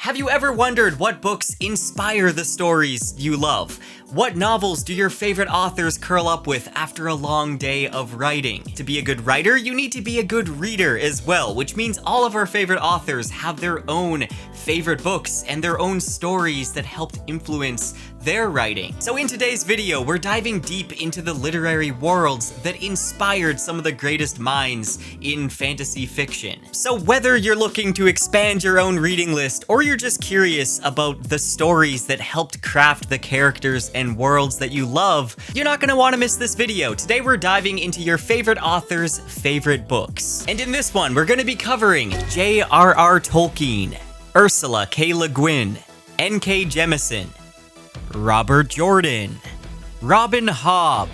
Have you ever wondered what books inspire the stories you love? What novels do your favorite authors curl up with after a long day of writing? To be a good writer, you need to be a good reader as well, which means all of our favorite authors have their own favorite books and their own stories that helped influence their writing. So in today's video, we're diving deep into the literary worlds that inspired some of the greatest minds in fantasy fiction. So whether you're looking to expand your own reading list or you're just curious about the stories that helped craft the characters and worlds that you love, you're not gonna wanna miss this video. Today we're diving into your favorite author's favorite books. And in this one, we're gonna be covering J.R.R. Tolkien, Ursula K Le Guin, N.K. Jemisin, Robert Jordan, Robin Hobb,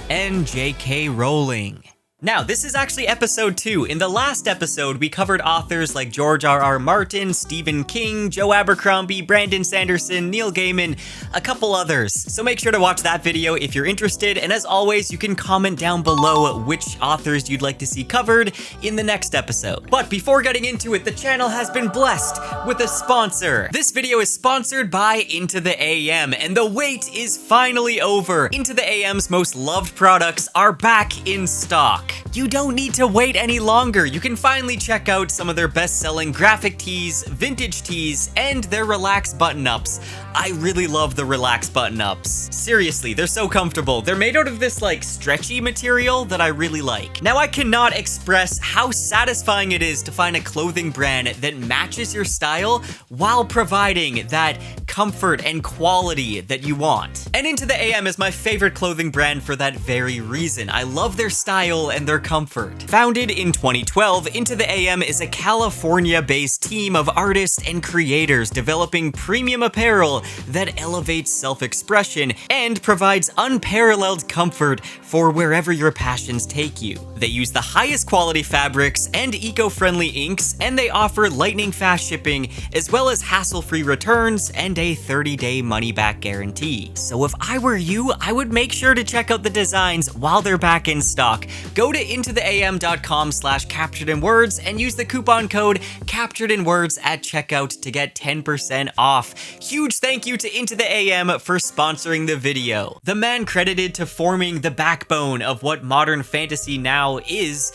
and J.K. Rowling. Now, this is actually episode 2. In the last episode, we covered authors like George R.R. Martin, Stephen King, Joe Abercrombie, Brandon Sanderson, Neil Gaiman, a couple others. So make sure to watch that video if you're interested, and as always, you can comment down below which authors you'd like to see covered in the next episode. But before getting into it, the channel has been blessed with a sponsor. This video is sponsored by Into the AM, and the wait is finally over. Into the AM's most loved products are back in stock. You don't need to wait any longer. You can finally check out some of their best-selling graphic tees, vintage tees, and their Relax button-ups. I really love the Relax button-ups. Seriously, they're so comfortable. They're made out of this like stretchy material that I really like. Now, I cannot express how satisfying it is to find a clothing brand that matches your style while providing that comfort and quality that you want. And Into the AM is my favorite clothing brand for that very reason. I love their style and their comfort. Founded in 2012, Into the AM is a California-based team of artists and creators developing premium apparel that elevates self-expression and provides unparalleled comfort for wherever your passions take you. They use the highest quality fabrics and eco-friendly inks, and they offer lightning-fast shipping as well as hassle-free returns and a 30-day money-back guarantee. So if I were you, I would make sure to check out the designs while they're back in stock. Go to intotheam.com/capturedinwords and use the coupon code capturedinwords at checkout to get 10% off. Huge thank you to Into the AM for sponsoring the video. The man credited to forming the backbone of what modern fantasy now is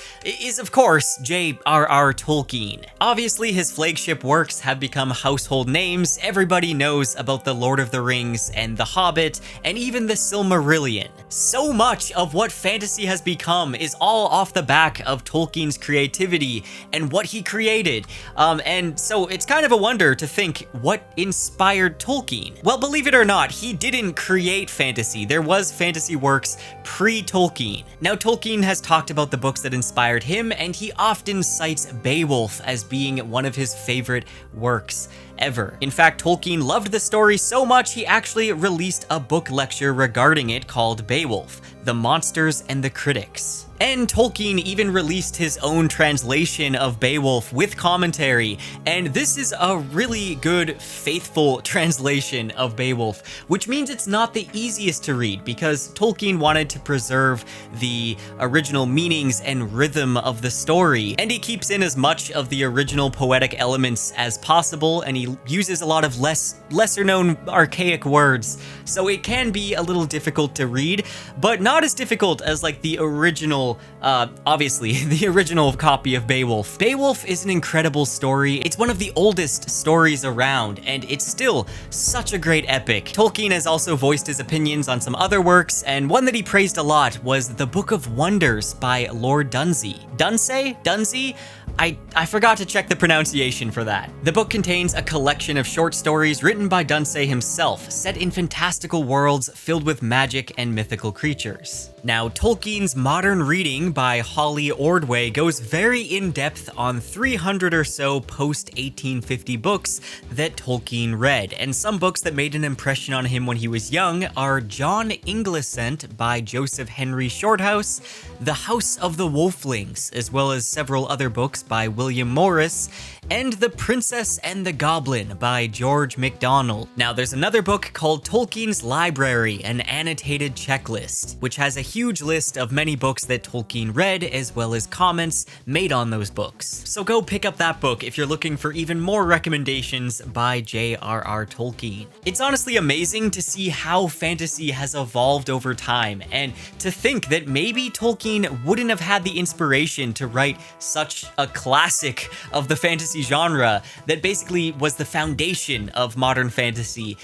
of course J.R.R. Tolkien. Obviously, his flagship works have become household names. Everybody knows about The Lord of the Rings and The Hobbit and even The Silmarillion. So much of what fantasy has become is all off the back of Tolkien's creativity and what he created. And so it's kind of a wonder to think what inspired Tolkien. Well, believe it or not, he didn't create fantasy. There was fantasy works pre-Tolkien. Now, Tolkien has talked about the books that inspired him, and he often cites Beowulf as being one of his favorite works ever. In fact, Tolkien loved the story so much he actually released a book lecture regarding it called Beowulf: The Monsters and the Critics. And Tolkien even released his own translation of Beowulf with commentary, and this is a really good, faithful translation of Beowulf, which means it's not the easiest to read because Tolkien wanted to preserve the original meanings and rhythm of the story, and he keeps in as much of the original poetic elements as possible, and he uses a lot of lesser-known archaic words, so it can be a little difficult to read, but not as difficult as like the original obviously, the original copy of Beowulf. Beowulf is an incredible story. It's one of the oldest stories around, and it's still such a great epic. Tolkien has also voiced his opinions on some other works, and one that he praised a lot was The Book of Wonders by Lord Dunsey. Dunsey? I forgot to check the pronunciation for that. The book contains a collection of short stories written by Dunsey himself, set in fantastical worlds filled with magic and mythical creatures. Now, Tolkien's modern reading by Holly Ordway goes very in-depth on 300 or so post-1850 books that Tolkien read, and some books that made an impression on him when he was young are John Inglesant by Joseph Henry Shorthouse, The House of the Wolflings, as well as several other books by William Morris, and The Princess and the Goblin by George MacDonald. Now, there's another book called Tolkien's Library, an annotated checklist, which has a huge list of many books that Tolkien read, as well as comments made on those books. So go pick up that book if you're looking for even more recommendations by J.R.R. Tolkien. It's honestly amazing to see how fantasy has evolved over time, and to think that maybe Tolkien wouldn't have had the inspiration to write such a classic of the fantasy genre that basically was the foundation of modern fantasy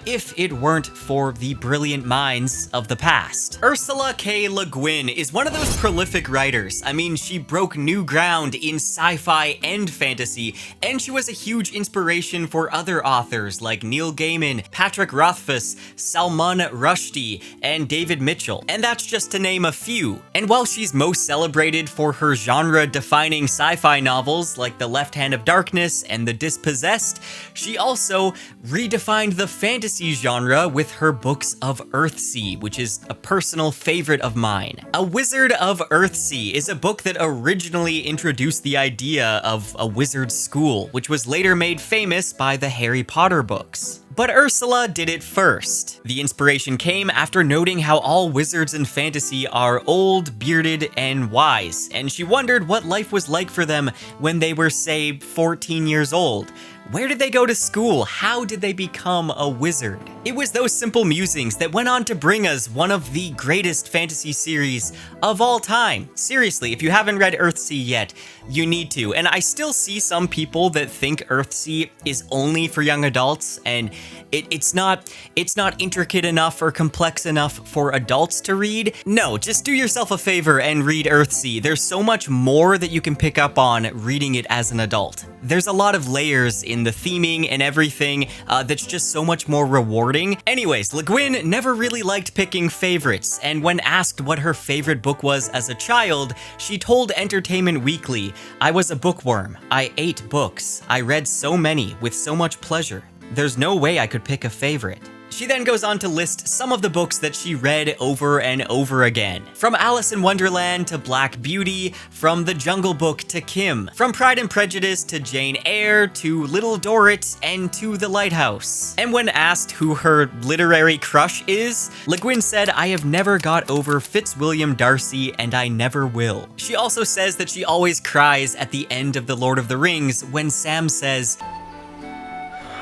if it weren't for the brilliant minds of the past. Ursula K Le Guin is one of those prolific writers. I mean, she broke new ground in sci-fi and fantasy, and she was a huge inspiration for other authors like Neil Gaiman, Patrick Rothfuss, Salman Rushdie, and David Mitchell. And that's just to name a few. And while she's most celebrated for her genre-defining sci-fi novels like The Left Hand of Darkness and The Dispossessed, she also redefined the fantasy genre with her books of Earthsea, which is a personal favorite of mine. A Wizard of Earthsea is a book that originally introduced the idea of a wizard's school, which was later made famous by the Harry Potter books. But Ursula did it first. The inspiration came after noting how all wizards in fantasy are old, bearded, and wise, and she wondered what life was like for them when they were, say, 14 years old. Where did they go to school? How did they become a wizard? It was those simple musings that went on to bring us one of the greatest fantasy series of all time. Seriously, if you haven't read Earthsea yet, you need to. And I still see some people that think Earthsea is only for young adults, and it's not intricate enough or complex enough for adults to read. No, just do yourself a favor and read Earthsea. There's so much more that you can pick up on reading it as an adult. There's a lot of layers in the theming and everything that's just so much more rewarding. Anyways, Le Guin never really liked picking favorites, and when asked what her favorite book was as a child, she told Entertainment Weekly, "I was a bookworm. I ate books. I read so many with so much pleasure. There's no way I could pick a favorite." She then goes on to list some of the books that she read over and over again. From Alice in Wonderland to Black Beauty, from The Jungle Book to Kim, from Pride and Prejudice to Jane Eyre to Little Dorrit and to The Lighthouse. And when asked who her literary crush is, Le Guin said, "I have never got over Fitzwilliam Darcy and I never will." She also says that she always cries at the end of The Lord of the Rings when Sam says,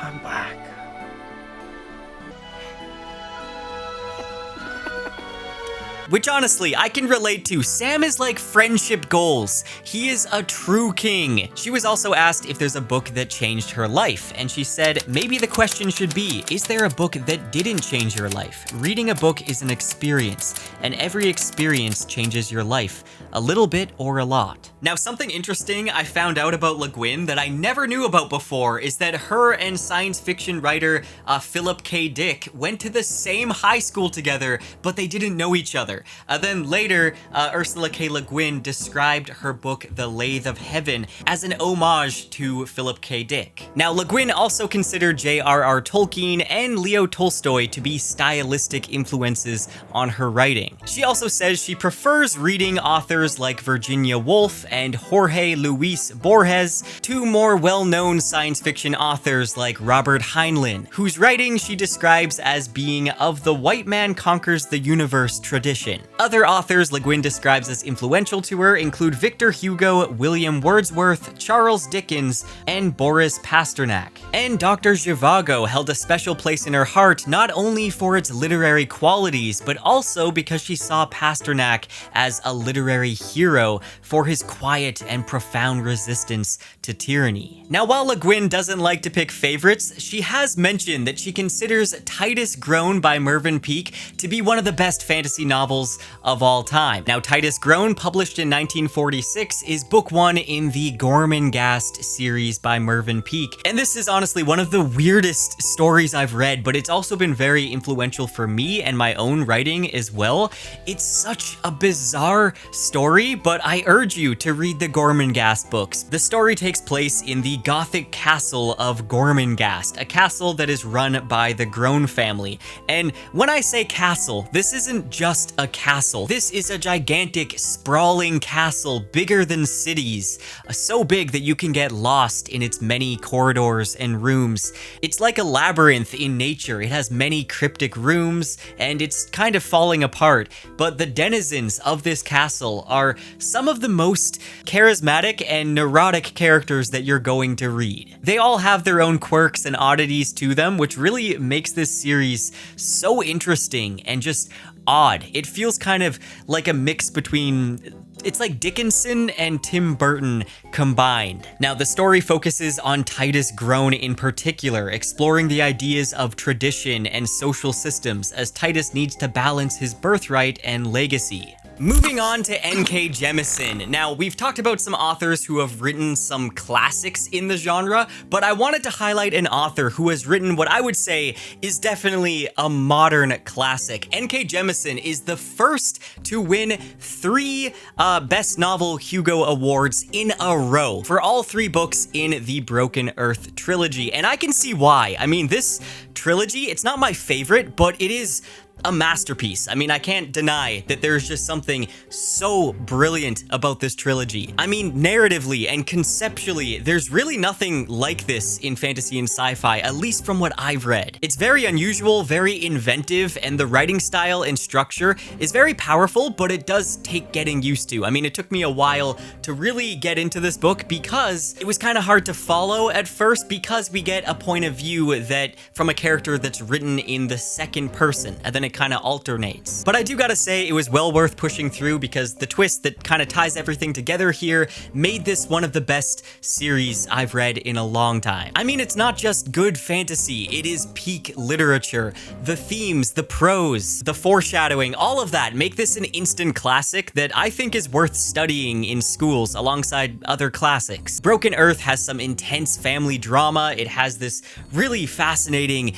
"I'm back." Which honestly, I can relate to. Sam is like friendship goals. He is a true king. She was also asked if there's a book that changed her life, and she said, maybe the question should be, is there a book that didn't change your life? Reading a book is an experience, and every experience changes your life, a little bit or a lot. Now, something interesting I found out about Le Guin that I never knew about before is that her and science fiction writer Philip K. Dick went to the same high school together, but they didn't know each other. Then later, Ursula K. Le Guin described her book The Lathe of Heaven as an homage to Philip K. Dick. Now, Le Guin also considered J.R.R. Tolkien and Leo Tolstoy to be stylistic influences on her writing. She also says she prefers reading authors like Virginia Woolf and Jorge Luis Borges to more well-known science fiction authors like Robert Heinlein, whose writing she describes as being of the white man conquers the universe tradition. Other authors Le Guin describes as influential to her include Victor Hugo, William Wordsworth, Charles Dickens, and Boris Pasternak. And Dr. Zhivago held a special place in her heart not only for its literary qualities, but also because she saw Pasternak as a literary hero for his quiet and profound resistance to tyranny. Now, while Le Guin doesn't like to pick favorites, she has mentioned that she considers Titus Grown by Mervyn Peake to be one of the best fantasy novels of all time. Now, Titus Grown, published in 1946, is book one in the Gormenghast series by Mervyn Peake, and this is honestly one of the weirdest stories I've read, but it's also been very influential for me and my own writing as well. It's such a bizarre story, but I urge you to read the Gormenghast books. The story takes place in the Gothic castle of Gormenghast, a castle that is run by the Grown family. And when I say castle, this isn't just a a castle. This is a gigantic, sprawling castle, bigger than cities, so big that you can get lost in its many corridors and rooms. It's like a labyrinth in nature. It has many cryptic rooms, and it's kind of falling apart, but the denizens of this castle are some of the most charismatic and neurotic characters that you're going to read. They all have their own quirks and oddities to them, which really makes this series so interesting and just odd. It feels kind of like a mix between, it's like Dickinson and Tim Burton combined. Now, the story focuses on Titus Groan in particular, exploring the ideas of tradition and social systems as Titus needs to balance his birthright and legacy. Moving on to N.K. Jemisin. Now, we've talked about some authors who have written some classics in the genre, but I wanted to highlight an author who has written what I would say is definitely a modern classic. N.K. Jemisin is the first to win 3 Best Novel Hugo Awards in a row for all 3 books in the Broken Earth trilogy, and I can see why. I mean, this trilogy, it's not my favorite, but it is a masterpiece. I mean, I can't deny that there's just something so brilliant about this trilogy. I mean, narratively and conceptually, there's really nothing like this in fantasy and sci-fi, at least from what I've read. It's very unusual, very inventive, and the writing style and structure is very powerful, but it does take getting used to. I mean, it took me a while to really get into this book because it was kind of hard to follow at first, because we get a point of view that from a character that's written in the second person, and then it kind of alternates. But I do gotta say, it was well worth pushing through because the twist that kind of ties everything together here made this one of the best series I've read in a long time. I mean, it's not just good fantasy, it is peak literature. The themes, the prose, the foreshadowing, all of that make this an instant classic that I think is worth studying in schools alongside other classics. Broken Earth has some intense family drama, it has this really fascinating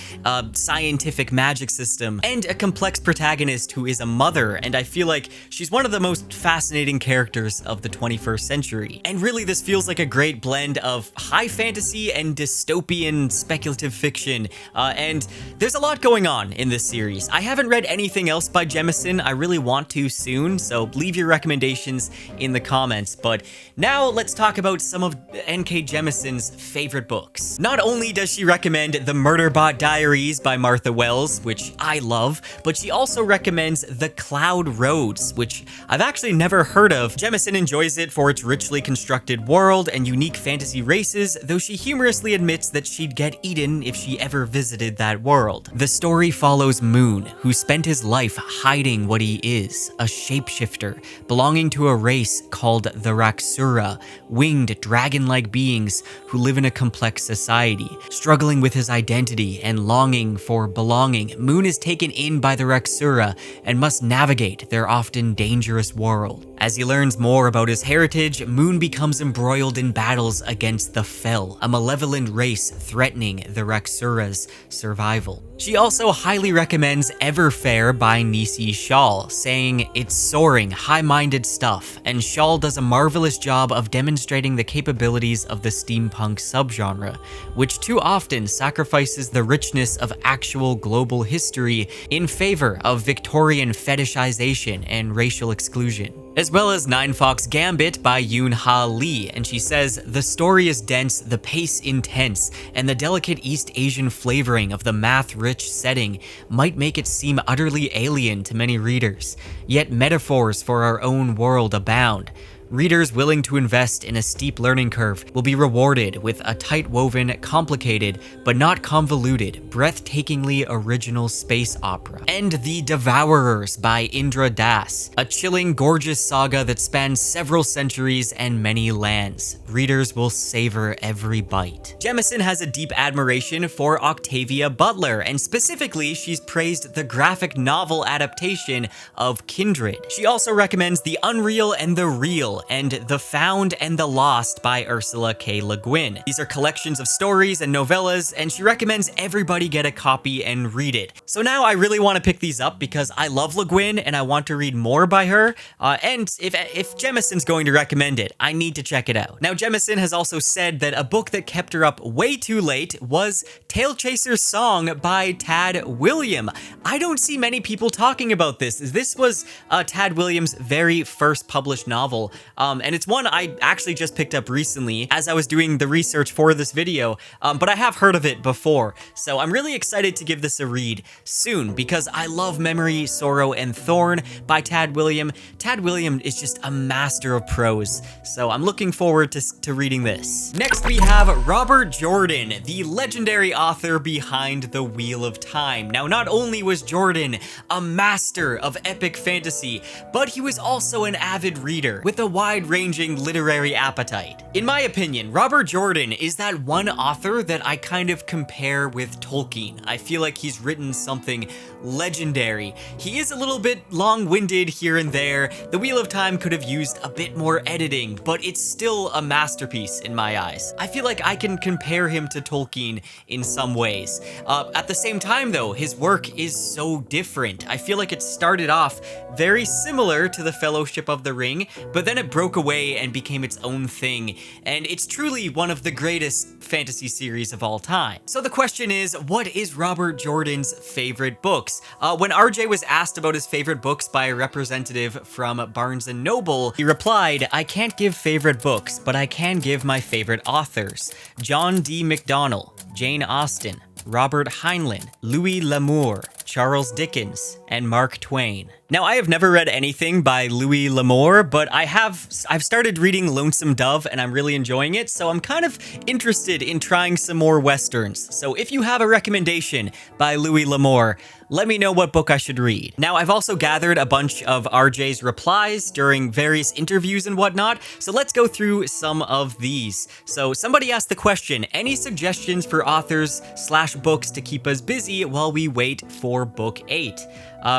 scientific magic system, and a complex protagonist who is a mother, and I feel like she's one of the most fascinating characters of the 21st century. And really, this feels like a great blend of high fantasy and dystopian speculative fiction, and there's a lot going on in this series. I haven't read anything else by Jemisin. I really want to soon, so leave your recommendations in the comments. But now let's talk about some of N.K. Jemisin's favorite books. Not only does she recommend The Murderbot Diaries by Martha Wells, which I love, but she also recommends The Cloud Roads, which I've actually never heard of. Jemisin enjoys it for its richly constructed world and unique fantasy races, though she humorously admits that she'd get eaten if she ever visited that world. The story follows Moon, who spent his life hiding what he is, a shapeshifter, belonging to a race called the Raksura, winged dragon-like beings who live in a complex society. Struggling with his identity and longing for belonging, Moon is taken in by the Raksura and must navigate their often dangerous world. As he learns more about his heritage, Moon becomes embroiled in battles against the Fel, a malevolent race threatening the Raksura's survival. She also highly recommends Everfair by Nisi Shawl, saying it's soaring, high-minded stuff, and Shawl does a marvelous job of demonstrating the capabilities of the steampunk subgenre, which too often sacrifices the richness of actual global history in favor of Victorian fetishization and racial exclusion. As well as Nine Fox Gambit by Yoon Ha Lee, and she says, the story is dense, the pace intense, and the delicate East Asian flavoring of the math-rich setting might make it seem utterly alien to many readers, yet metaphors for our own world abound. Readers willing to invest in a steep learning curve will be rewarded with a tight-woven, complicated, but not convoluted, breathtakingly original space opera. And The Devourers by Indra Das, a chilling, gorgeous saga that spans several centuries and many lands. Readers will savor every bite. Jemisin has a deep admiration for Octavia Butler, and specifically, she's praised the graphic novel adaptation of Kindred. She also recommends The Unreal and the Real Tale and The Found and the Lost by Ursula K Le Guin. These are collections of stories and novellas, and she recommends everybody get a copy and read it. So now I really want to pick these up because I love Le Guin and I want to read more by her. And if Jemisin's going to recommend it, I need to check it out. Now, Jemisin has also said that a book that kept her up way too late was Tail Chaser's Song by Tad William. I don't see many people talking about this. This was Tad Williams' very first published novel, and it's one I actually just picked up recently as I was doing the research for this video, but I have heard of it before, so I'm really excited to give this a read soon because I love Memory, Sorrow, and Thorn by Tad William. Tad William is just a master of prose, so I'm looking forward to reading this. Next, we have Robert Jordan, the legendary author behind The Wheel of Time. Now, not only was Jordan a master of epic fantasy, but he was also an avid reader with a wide-ranging literary appetite. In my opinion, Robert Jordan is that one author that I kind of compare with Tolkien. I feel like he's written something legendary. He is a little bit long-winded here and there. The Wheel of Time could have used a bit more editing, but it's still a masterpiece in my eyes. I feel like I can compare him to Tolkien in some ways. At the same time though, his work is so different. I feel like it started off very similar to the Fellowship of the Ring, but then it broke away and became its own thing, and it's truly one of the greatest fantasy series of all time. So the question is, what is Robert Jordan's favorite books? When RJ was asked about his favorite books by a representative from Barnes & Noble, he replied, "I can't give favorite books, but I can give my favorite authors. John D. MacDonald, Jane Austen, Robert Heinlein, Louis L'Amour, Charles Dickens, and Mark Twain." Now, I have never read anything by Louis L'Amour, but I've started reading Lonesome Dove and I'm really enjoying it, so I'm kind of interested in trying some more Westerns. So if you have a recommendation by Louis L'Amour, let me know what book I should read. Now, I've also gathered a bunch of RJ's replies during various interviews and whatnot, so let's go through some of these. So somebody asked the question, any suggestions for authors/books to keep us busy while we wait for book 8?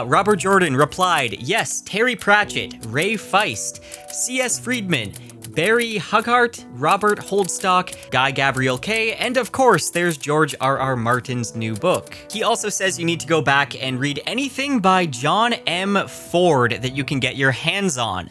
Robert Jordan replied, yes, Terry Pratchett, Ray Feist, C.S. Friedman, Barry Hughart, Robert Holdstock, Guy Gabriel Kay, and of course, there's George R.R. Martin's new book. He also says you need to go back and read anything by John M. Ford that you can get your hands on.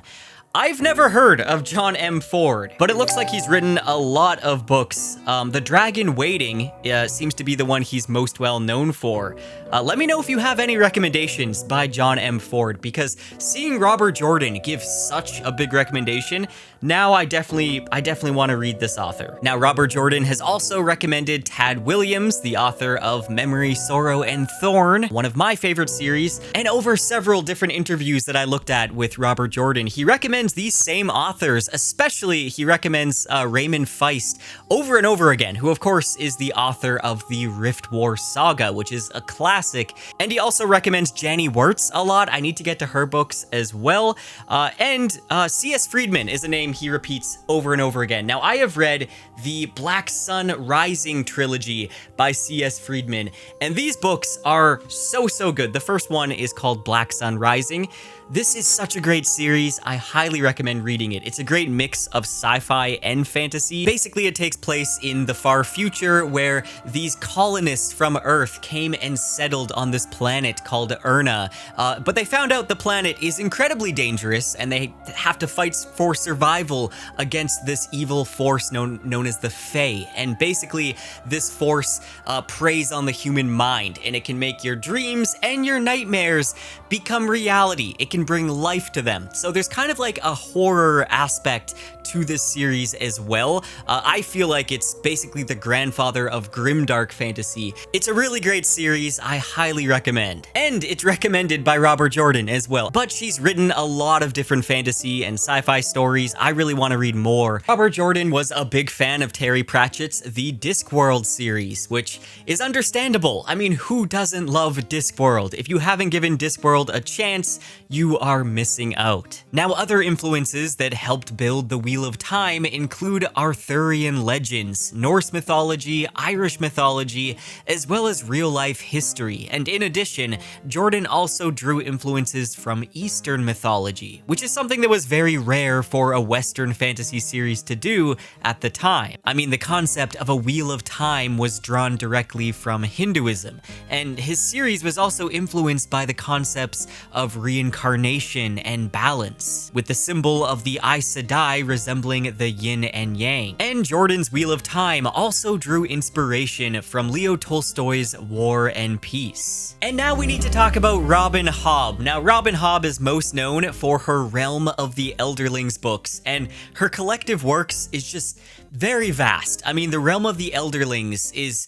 I've never heard of John M. Ford, but it looks like he's written a lot of books. The Dragon Waiting seems to be the one he's most well known for. Let me know if you have any recommendations by John M. Ford, because seeing Robert Jordan give such a big recommendation, now I definitely want to read this author. Now, Robert Jordan has also recommended Tad Williams, the author of Memory, Sorrow, and Thorn, one of my favorite series, and over several different interviews that I looked at with Robert Jordan, he recommends these same authors, especially he recommends Raymond Feist over and over again, who of course is the author of the Rift War Saga, which is a classic. And he also recommends Janny Wirtz a lot. I need to get to her books as well. And C.S. Friedman is a name he repeats over and over again. Now, I have read the Black Sun Rising trilogy by C.S. Friedman, and these books are so good. The first one is called Black Sun Rising. This is such a great series. I highly recommend reading it. It's a great mix of sci-fi and fantasy. Basically, it takes place in the far future where these colonists from Earth came and settled on this planet called Urna. But they found out the planet is incredibly dangerous and they have to fight for survival against this evil force known as the Fae. And basically, this force preys on the human mind, and it can make your dreams and your nightmares become reality. It can bring life to them. So there's kind of like a horror aspect to this series as well. I feel like it's basically the grandfather of grimdark fantasy. It's a really great series. I highly recommend. And it's recommended by Robert Jordan as well. But she's written a lot of different fantasy and sci-fi stories. I really want to read more. Robert Jordan was a big fan of Terry Pratchett's The Discworld series, which is understandable. I mean, who doesn't love Discworld? If you haven't given Discworld a chance, you are missing out. Now, other influences that helped build the Wheel of Time include Arthurian legends, Norse mythology, Irish mythology, as well as real-life history. And in addition, Jordan also drew influences from Eastern mythology, which is something that was very rare for a Western fantasy series to do at the time. I mean, the concept of a Wheel of Time was drawn directly from Hinduism, and his series was also influenced by the concepts of reincarnation and balance, with the symbol of the Aes Sedai resembling the yin and yang. And Jordan's Wheel of Time also drew inspiration from Leo Tolstoy's War and Peace. And now we need to talk about Robin Hobb. Now, Robin Hobb is most known for her Realm of the Elderlings books, and her collective works is just very vast. I mean, the Realm of the Elderlings is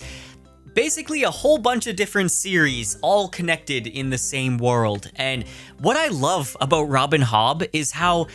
basically a whole bunch of different series all connected in the same world. And what I love about Robin Hobb is how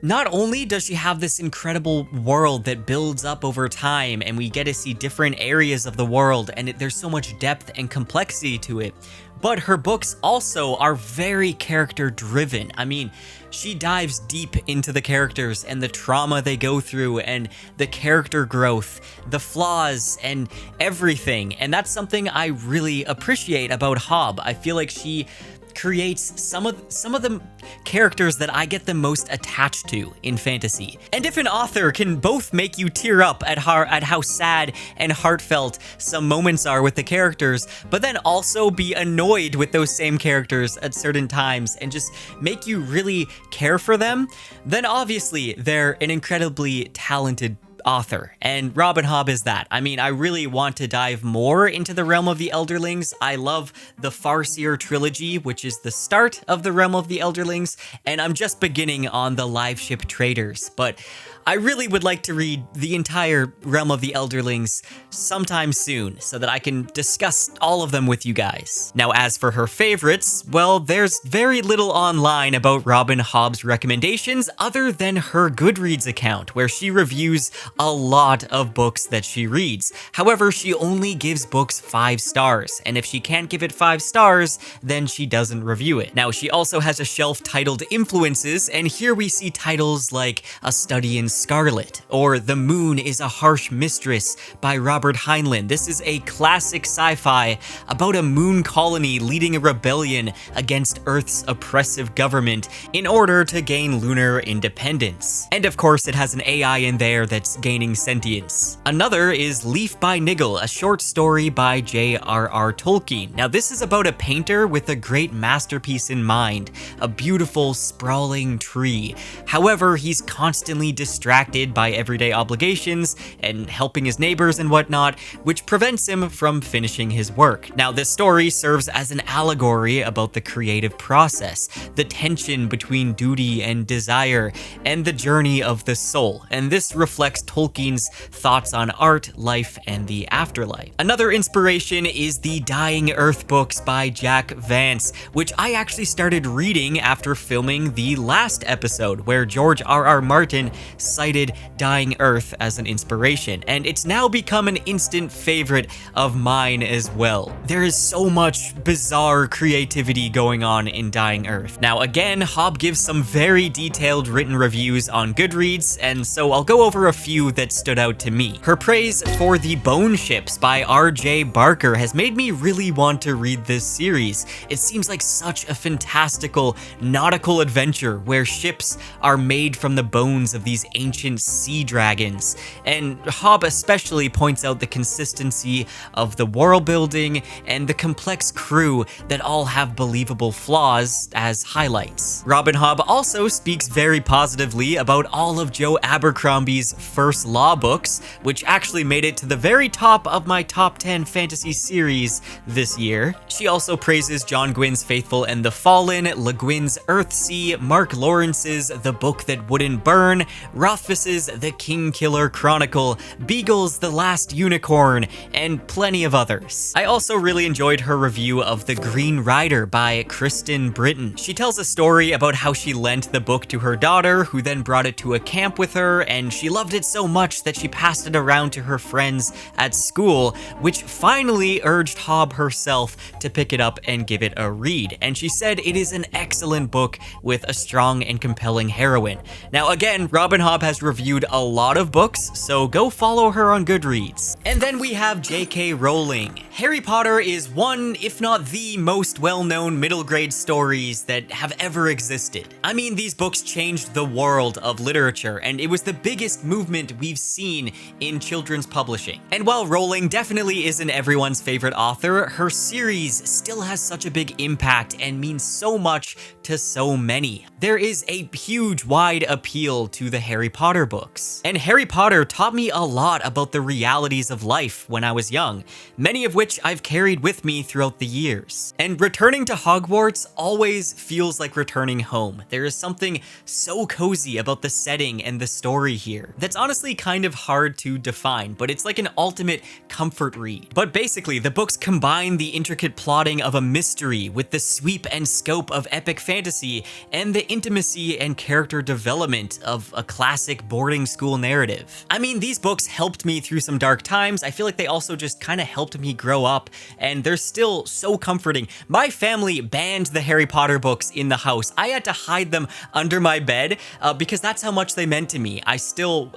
not only does she have this incredible world that builds up over time and we get to see different areas of the world and there's so much depth and complexity to it, but her books also are very character driven. I mean, she dives deep into the characters and the trauma they go through and the character growth, the flaws and everything. And that's something I really appreciate about Hobb. I feel like she creates some of the characters that I get the most attached to in fantasy. And if an author can both make you tear up at how sad and heartfelt some moments are with the characters, but then also be annoyed with those same characters at certain times and just make you really care for them, then obviously they're an incredibly talented author, and Robin Hobb is that. I mean, I really want to dive more into the Realm of the Elderlings. I love the Farseer trilogy, which is the start of the Realm of the Elderlings, and I'm just beginning on the Live Ship Traders, but I really would like to read the entire Realm of the Elderlings sometime soon so that I can discuss all of them with you guys. Now, as for her favorites, well, there's very little online about Robin Hobb's recommendations other than her Goodreads account, where she reviews a lot of books that she reads. However, she only gives books 5 stars, and if she can't give it 5 stars, then she doesn't review it. Now, she also has a shelf titled Influences, and here we see titles like A Study in Scarlet, or The Moon is a Harsh Mistress by Robert Heinlein. This is a classic sci-fi about a moon colony leading a rebellion against Earth's oppressive government in order to gain lunar independence. And of course, it has an AI in there that's gaining sentience. Another is Leaf by Niggle, a short story by J.R.R. Tolkien. Now, this is about a painter with a great masterpiece in mind, a beautiful, sprawling tree. However, he's constantly distracted by everyday obligations and helping his neighbors and whatnot, which prevents him from finishing his work. Now, this story serves as an allegory about the creative process, the tension between duty and desire, and the journey of the soul. And this reflects Tolkien's thoughts on art, life, and the afterlife. Another inspiration is the Dying Earth books by Jack Vance, which I actually started reading after filming the last episode, where George R.R. Martin cited Dying Earth as an inspiration, and it's now become an instant favorite of mine as well. There is so much bizarre creativity going on in Dying Earth. Now, again, Hobb gives some very detailed written reviews on Goodreads, and so I'll go over a few that stood out to me. Her praise for The Bone Ships by R.J. Barker has made me really want to read this series. It seems like such a fantastical nautical adventure where ships are made from the bones of these ancient sea dragons, and Hobb especially points out the consistency of the world building and the complex crew that all have believable flaws as highlights. Robin Hobb also speaks very positively about all of Joe Abercrombie's First Law books, which actually made it to the very top of my top 10 fantasy series this year. She also praises John Gwyn's Faithful and the Fallen, Le Guin's Earthsea, Mark Lawrence's The Book That Wouldn't Burn, Rothfuss's The King Killer Chronicle, Beagle's The Last Unicorn, and plenty of others. I also really enjoyed her review of The Green Rider by Kristen Britton. She tells a story about how she lent the book to her daughter, who then brought it to a camp with her, and she loved it so so much that she passed it around to her friends at school, which finally urged Hobb herself to pick it up and give it a read. And she said it is an excellent book with a strong and compelling heroine. Now again, Robin Hobb has reviewed a lot of books, so go follow her on Goodreads. And then we have J.K. Rowling. Harry Potter is one, if not the most well-known middle grade stories that have ever existed. I mean, these books changed the world of literature, and it was the biggest movement we've seen in children's publishing. And while Rowling definitely isn't everyone's favorite author, her series still has such a big impact and means so much to so many. There is a huge, wide appeal to the Harry Potter books. And Harry Potter taught me a lot about the realities of life when I was young, many of which I've carried with me throughout the years. And returning to Hogwarts always feels like returning home. There is something so cozy about the setting and the story here that's honestly kind of hard to define, but it's like an ultimate comfort read. But basically, the books combine the intricate plotting of a mystery with the sweep and scope of epic fantasy and the intimacy and character development of a classic boarding school narrative. I mean, these books helped me through some dark times. I feel like they also just kind of helped me grow up, and they're still so comforting. My family banned the Harry Potter books in the house. I had to hide them under my bed because that's how much they meant to me. I still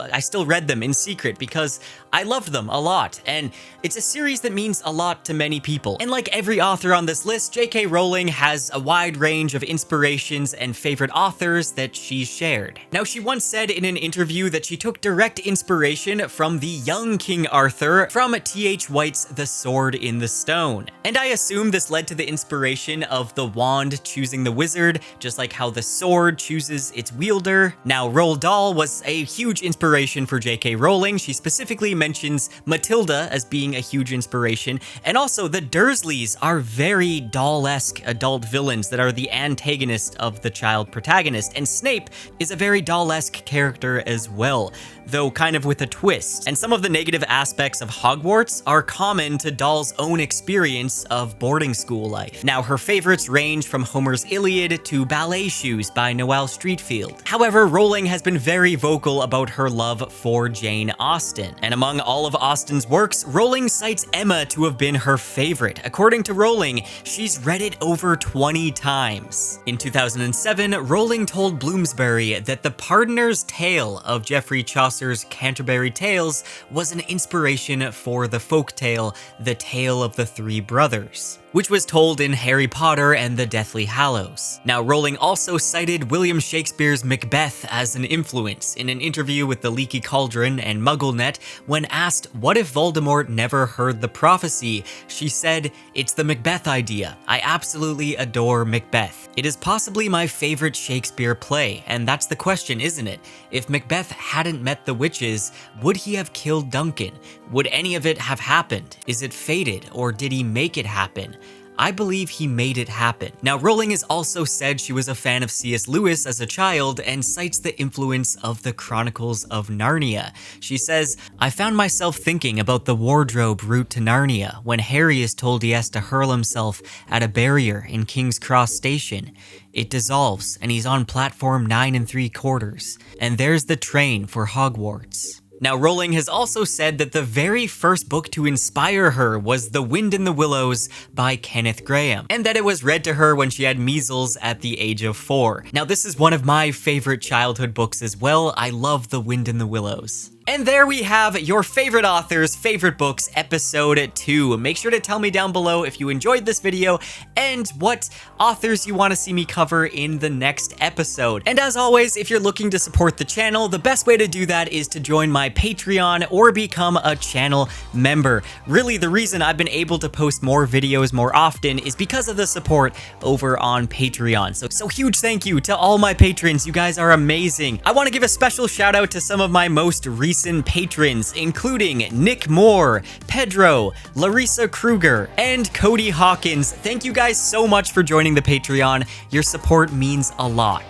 read them in secret because I loved them a lot, and it's a series that means a lot to many people. And like every author on this list, J.K. Rowling has a wide range of inspirations and favorite authors that she's shared. Now, she once said in an interview that she took direct inspiration from the young King Arthur from T.H. White's The Sword in the Stone. And I assume this led to the inspiration of the wand choosing the wizard, just like how the sword chooses its wielder. Now, Roald Dahl was a huge inspiration for J.K. Rowling. She specifically mentions Matilda as being a huge inspiration, and also the Dursleys are very Dahl-esque adult villains that are the antagonist of the child protagonist, and Snape is a very Dahl-esque character as well, though kind of with a twist. And some of the negative aspects of Hogwarts are common to Dahl's own experience of boarding school life. Now, her favorites range from Homer's Iliad to Ballet Shoes by Noelle Streatfeild. However, Rowling has been very vocal about her love for Jane Austen, and among all of Austen's works, Rowling cites Emma to have been her favorite. According to Rowling, she's read it over 20 times. In 2007, Rowling told Bloomsbury that the Pardoner's Tale of Geoffrey Chaucer's Canterbury Tales was an inspiration for the folktale The Tale of the Three Brothers, which was told in Harry Potter and the Deathly Hallows. Now, Rowling also cited William Shakespeare's Macbeth as an influence in an interview with The Leaky Cauldron and MuggleNet. When asked what if Voldemort never heard the prophecy, she said, "It's the Macbeth idea. I absolutely adore Macbeth. It is possibly my favorite Shakespeare play, and that's the question, isn't it? If Macbeth hadn't met the witches, would he have killed Duncan? Would any of it have happened? Is it fated, or did he make it happen? I believe he made it happen." Now, Rowling has also said she was a fan of C.S. Lewis as a child and cites the influence of the Chronicles of Narnia. She says, "I found myself thinking about the wardrobe route to Narnia when Harry is told he has to hurl himself at a barrier in King's Cross Station. It dissolves and he's on platform 9 3/4, and there's the train for Hogwarts." Now, Rowling has also said that the very first book to inspire her was The Wind in the Willows by Kenneth Grahame, and that it was read to her when she had measles at the age of 4. Now, this is one of my favorite childhood books as well. I love The Wind in the Willows. And there we have your favorite authors, favorite books, episode 2. Make sure to tell me down below if you enjoyed this video and what authors you want to see me cover in the next episode. And as always, if you're looking to support the channel, the best way to do that is to join my Patreon or become a channel member. Really, the reason I've been able to post more videos more often is because of the support over on Patreon. So huge thank you to all my patrons. You guys are amazing. I want to give a special shout out to some of my most recent patrons, including Nick Moore, Pedro, Larissa Kruger, and Cody Hawkins. Thank you guys so much for joining the Patreon. Your support means a lot.